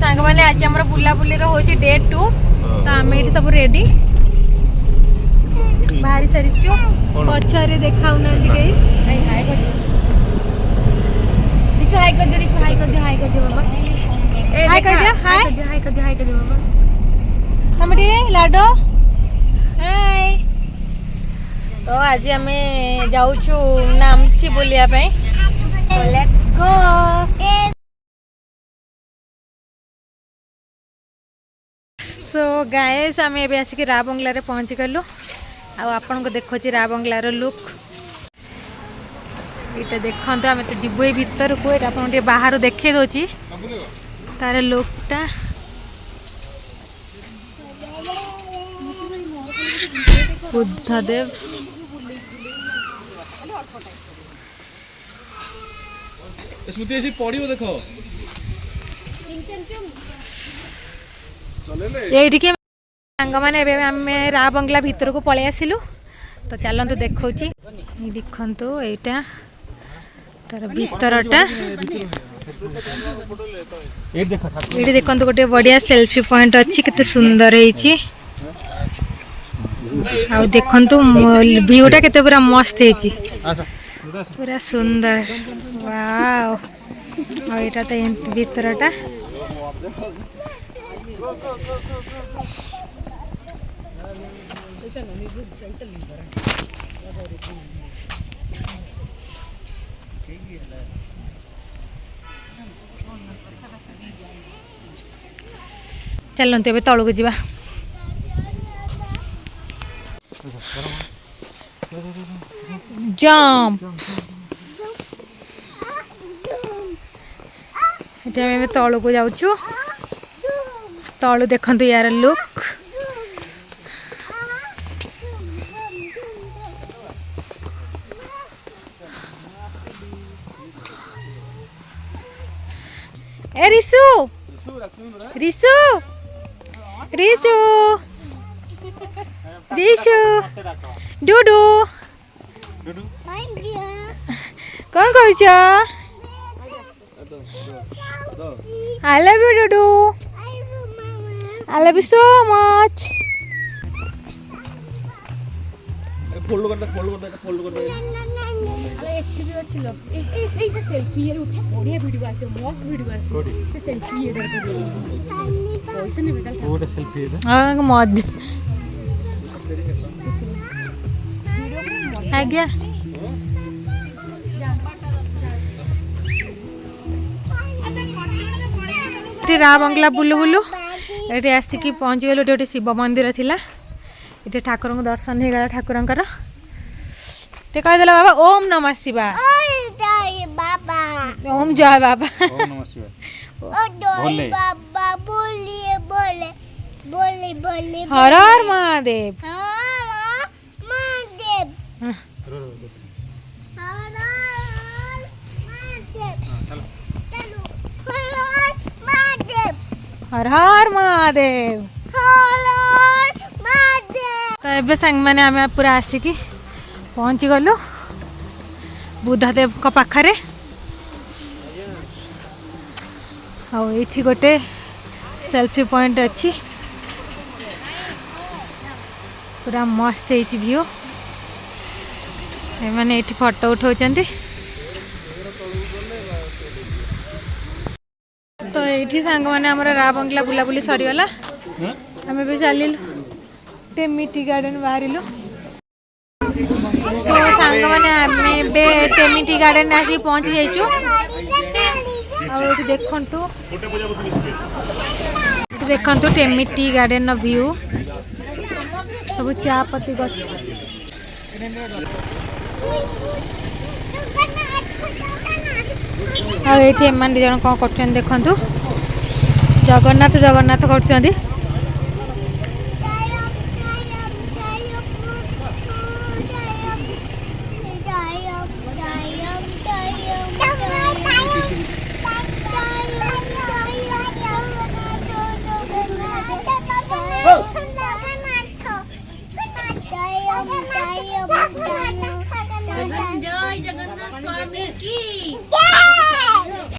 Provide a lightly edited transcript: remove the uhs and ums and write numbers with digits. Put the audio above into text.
सांग माने आज हमर बुला बुली रो होची डे 2 तो आम ये सब रेडी बाहरी सारिचु पछरे देखाउ ना के हाय कर दिस हाय कर दे रिस हाय कर दे बाबा हाय कर दे हाय कर दे बाबा हमडी लाडो हाय तो आज हमें जाउछु नामची बोलिया पे तो लेट्स गो सो गाइस आम ए आसिक रा बंगला रे पहुँची गलु आपन को देखो रा बंगलार लुक ये देखो आम तो जीवु ये भीतर को ये बाहर देखे दौची तार लुकटा बुद्धदेव स्मृति ऐसी पढ़ियो देखो ये सांग मैंने आम रा बंगला भीतर को पलि आसिलु तो चलतु देखा देखु यहाँ तार भीतरटा ये देखो गोटे बढ़िया सेल्फी पॉइंट अच्छी केते सुंदर है देखु व्यूटा केते पूरा मस्त है पूरा सुंदर वाओ यहाँ तो भीतरटा चलते ए तौक जा जंप ये तौक को जाऊँ तलू देखु यार लुक ए रिसु रिसु रिसु रिसु डुडू कौन कह आई लव यू डुडू I love you so much fold कर दे अरे एक्चुअली अच्छी लो ए से सेल्फी ये उठे बढ़िया वीडियो आसे मस्त वीडियो आसे से सेल्फी ये कर दे पैसे नहीं बेटा वो सेल्फी है हां मौज आ गया रा बंगला बुलु बुलु ये आसिक पहुँची गलु गोटे शिव मंदिर थिला ये ठाकुर को दर्शन हो गला ठाकुर कहीदे बाबा ओम नमः शिवाय ओम जय बाबा ओम नमः शिवाय बोले हर हर महादेव हर हर महादेव तो ये सांग मैंने आम पूरा आसिकी पहुँची गलु बुद्धदेव को पाखरे ये गोटे सेल्फी पॉइंट अच्छी पूरा मस्त है व्यू मैंने ये फोटो उठाऊँ तो ये सांग मैंने आम रा बंगला बुलाबुली सरीगला आम भी चलू टेमिटी गार्डन बाहर तो सांग मैंने आम टेमिटी गार्डन आसिक पहुँची जाइचु देखु टेमिटी गार्डन व्यू सब चा पत्ती गछ आए जन कौन कर देखु जगन्नाथ जगन्नाथ कर जय जगन्नाथ स्वामी की